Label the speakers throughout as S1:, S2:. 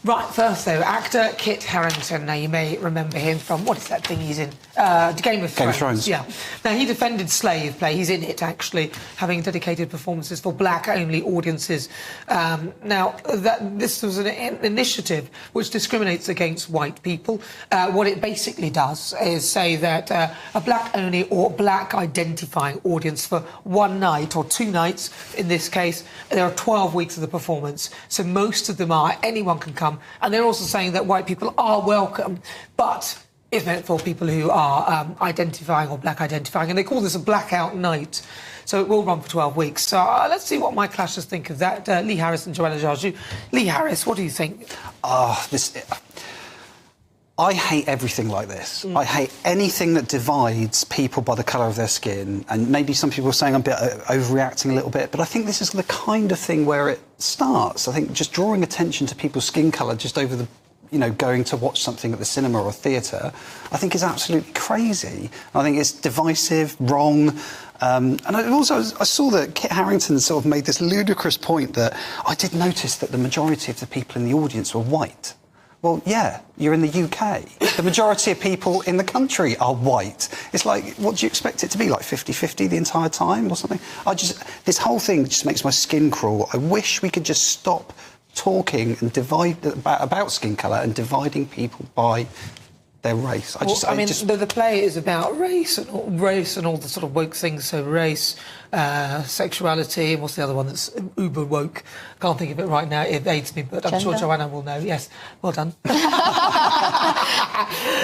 S1: Right, first though, actor Kit Harington. Now you may remember him from, what is that thing he's in? Game of Thrones.
S2: Game of Thrones.
S1: Yeah. Now he defended slave play. He's in it, actually, having dedicated performances for black-only audiences. Now, this was an initiative which discriminates against white people. What it basically does is say that a black-only or black-identifying audience for one night or 2 nights, in this case, there are 12 weeks of the performance, so most of them are, anyone can come. And they're also saying that white people are welcome, but it's meant for people who are identifying or black identifying, and they call this a blackout night. So it will run for 12 weeks. So let's see what my clashers think of that. Lee Harris and Joanna Jarju. Lee Harris, what do you think?
S2: I hate everything like this. I hate anything that divides people by the colour of their skin. And maybe some people are saying I'm a bit overreacting a little bit, but I think this is the kind of thing where it starts. I think just drawing attention to people's skin colour just over the, you know, going to watch something at the cinema or theatre, I think is absolutely crazy. I think it's divisive, wrong. And I saw that Kit Harington sort of made this ludicrous point that I did notice that the majority of the people in the audience were white. Well, yeah, you're in the UK. The majority of people in the country are white. It's like, what do you expect it to be, like 50-50 the entire time or something? This whole thing just makes my skin crawl. I wish we could just stop talking and divide about skin colour and dividing people by their race.
S1: The play is about race and all the sort of woke things. So race, sexuality, and what's the other one that's uber woke? Can't think of it right now. It aids me, but I'm sure Joanna will know. Yes, well done.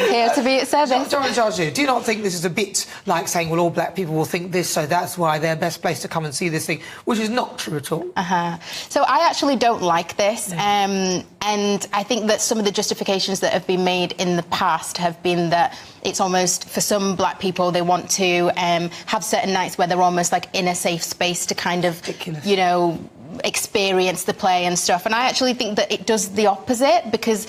S3: Here to be at service.
S1: Joanna Jarju, do you not think this is a bit like saying, well, all black people will think this, so that's why they're best placed to come and see this thing, which is not true at all?
S3: So I actually don't like this, and I think that some of the justifications that have been made in the past have been that it's almost, for some black people, they want to have certain nights where they're almost like in a safe space to kind of, you know, experience the play and stuff. And I actually think that it does the opposite, because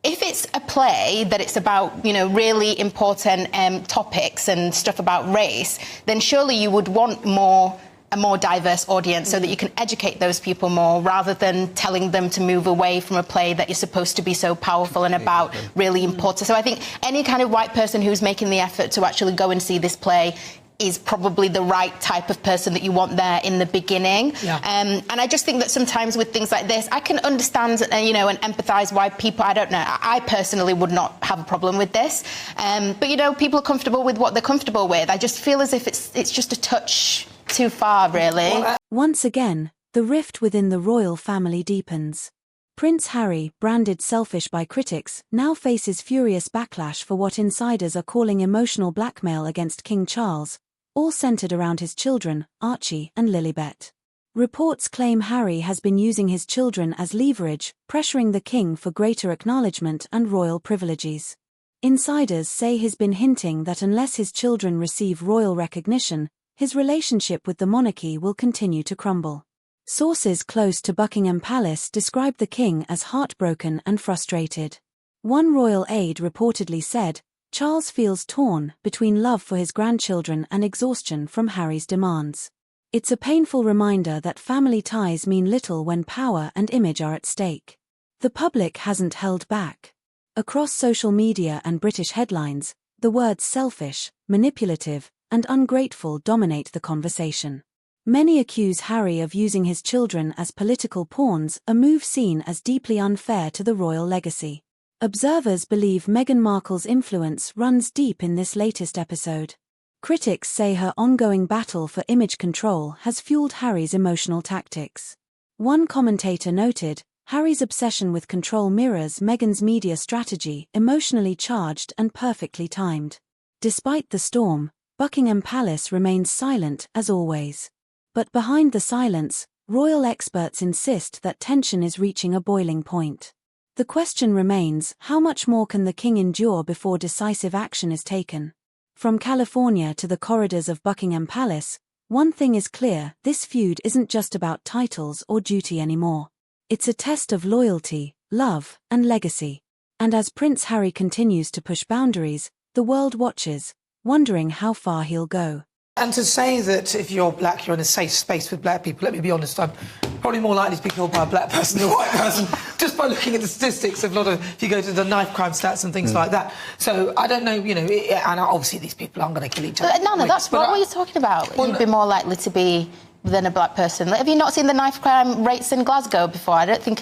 S3: if it's a play that it's about, you know, really important topics and stuff about race, then surely you would want a more diverse audience so that you can educate those people more, rather than telling them to move away from a play that you're supposed to be so powerful and about really important. So I think any kind of white person who's making the effort to actually go and see this play is probably the right type of person that you want there in the beginning. And I just think that sometimes with things like this, I can understand, you know, and empathise why people, I don't know, I personally would not have a problem with this. But, you know, people are comfortable with what they're comfortable with. I just feel as if it's just a touch too far, really.
S4: Once again, the rift within the royal family deepens. Prince Harry, branded selfish by critics, now faces furious backlash for what insiders are calling emotional blackmail against King Charles, all centered around his children, Archie and Lilibet. Reports claim Harry has been using his children as leverage, pressuring the king for greater acknowledgement and royal privileges. Insiders say he's been hinting that unless his children receive royal recognition, his relationship with the monarchy will continue to crumble. Sources close to Buckingham Palace described the king as heartbroken and frustrated. One royal aide reportedly said, Charles feels torn between love for his grandchildren and exhaustion from Harry's demands. It's a painful reminder that family ties mean little when power and image are at stake. The public hasn't held back. Across social media and British headlines, the words selfish, manipulative, and ungrateful dominate the conversation. Many accuse Harry of using his children as political pawns, a move seen as deeply unfair to the royal legacy. Observers believe Meghan Markle's influence runs deep in this latest episode. Critics say her ongoing battle for image control has fueled Harry's emotional tactics. One commentator noted, Harry's obsession with control mirrors Meghan's media strategy, emotionally charged and perfectly timed. Despite the storm, Buckingham Palace remains silent as always. But behind the silence, royal experts insist that tension is reaching a boiling point. The question remains, how much more can the king endure before decisive action is taken? From California to the corridors of Buckingham Palace, one thing is clear, this feud isn't just about titles or duty anymore. It's a test of loyalty, love, and legacy. And as Prince Harry continues to push boundaries, the world watches, wondering how far he'll go.
S1: And to say that if you're black, you're in a safe space with black people, let me be honest, I'm probably more likely to be killed by a black person than a white person, just by looking at the statistics of if you go to the knife crime stats and things like that. So I don't know, and obviously these people aren't going to kill each other.
S3: No, that's what are you talking about? Well, you'd be more likely to be than a black person. Have you not seen the knife crime rates in Glasgow before? I don't think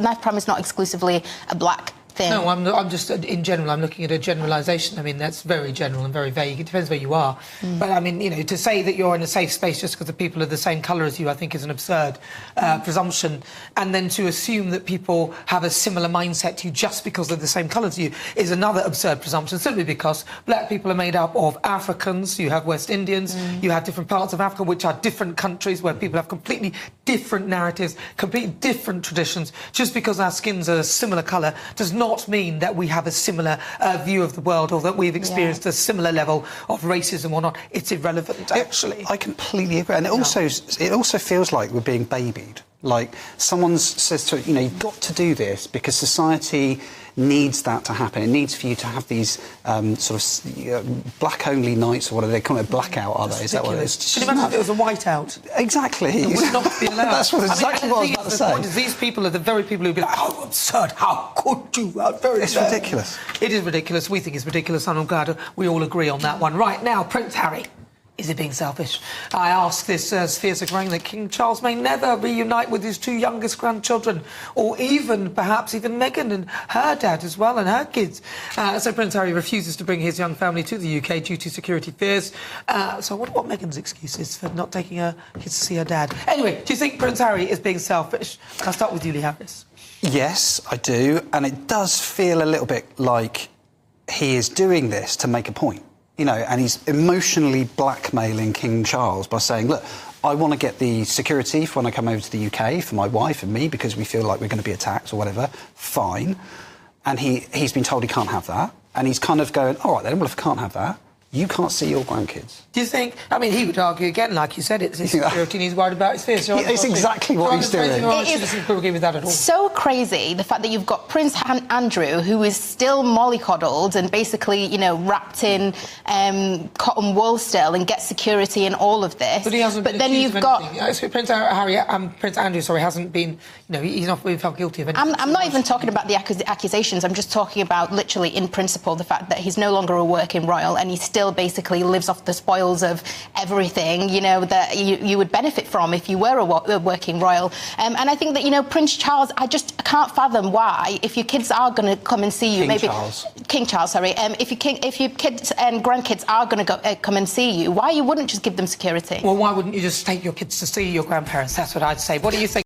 S3: knife crime is not exclusively a black thing.
S1: No, I'm just, in general, I'm looking at a generalisation. I mean, that's very general and very vague. It depends where you are. But, I mean, to say that you're in a safe space just because the people are the same colour as you, I think is an absurd presumption. And then to assume that people have a similar mindset to you just because they're the same colour as you is another absurd presumption, simply because black people are made up of Africans, you have West Indians, you have different parts of Africa, which are different countries where people have completely different narratives, completely different traditions. Just because our skins are a similar colour does not mean that we have a similar view of the world or that we've experienced a similar level of racism or not. It's irrelevant, actually.
S2: I completely agree. And it also feels like we're being babied. Like someone says to you've got to do this because society needs that to happen. It needs for you to have these black-only nights, or what do they call it? Blackout, are they? Is that what it is?
S1: Can you imagine if it was a whiteout?
S2: Exactly.
S1: It would not be allowed.
S2: That's exactly what I was about to say.
S1: The point is, these people are the very people who'd be like, how absurd, how could you?
S2: It's ridiculous.
S1: It is ridiculous. We think it's ridiculous, and I'm glad we all agree on that one. Right, now, Prince Harry. Is he being selfish? I ask this as fierce a growing that King Charles may never reunite with his two youngest grandchildren, or perhaps even Meghan and her dad as well, and her kids. So Prince Harry refuses to bring his young family to the UK due to security fears. So I wonder what Meghan's excuse is for not taking her kids to see her dad. Anyway, do you think Prince Harry is being selfish? I'll start with Julie Harris.
S2: Yes, I do, and it does feel a little bit like he is doing this to make a point. And he's emotionally blackmailing King Charles by saying, look, I want to get the security for when I come over to the UK for my wife and me because we feel like we're going to be attacked or whatever. Fine. And he's been told he can't have that. And he's kind of going, all right then, well, if I can't have that, you can't see your grandkids.
S1: Do you think... I mean, he would argue again, like you said, it's his security and he's worried about his fears.
S2: It's exactly what he's doing.
S1: It is agree with that at all.
S3: So crazy, the fact that you've got Prince Andrew, who is still mollycoddled and basically, wrapped in cotton wool still and gets security in all of this.
S1: But he hasn't been accused of anything. Prince Andrew, hasn't been... he's not been found guilty of anything.
S3: I'm not even talking about the accusations. I'm just talking about, literally, in principle, the fact that he's no longer a working royal and he still basically lives off the spoils of everything, that you would benefit from if you were a working royal. And I think that, Prince Charles, I can't fathom why, if your kids are going to come and see you... King Charles, sorry. If your kids and grandkids are going to come and see you, why you wouldn't just give them security?
S1: Well, why wouldn't you just take your kids to see your grandparents? That's what I'd say. What do you think?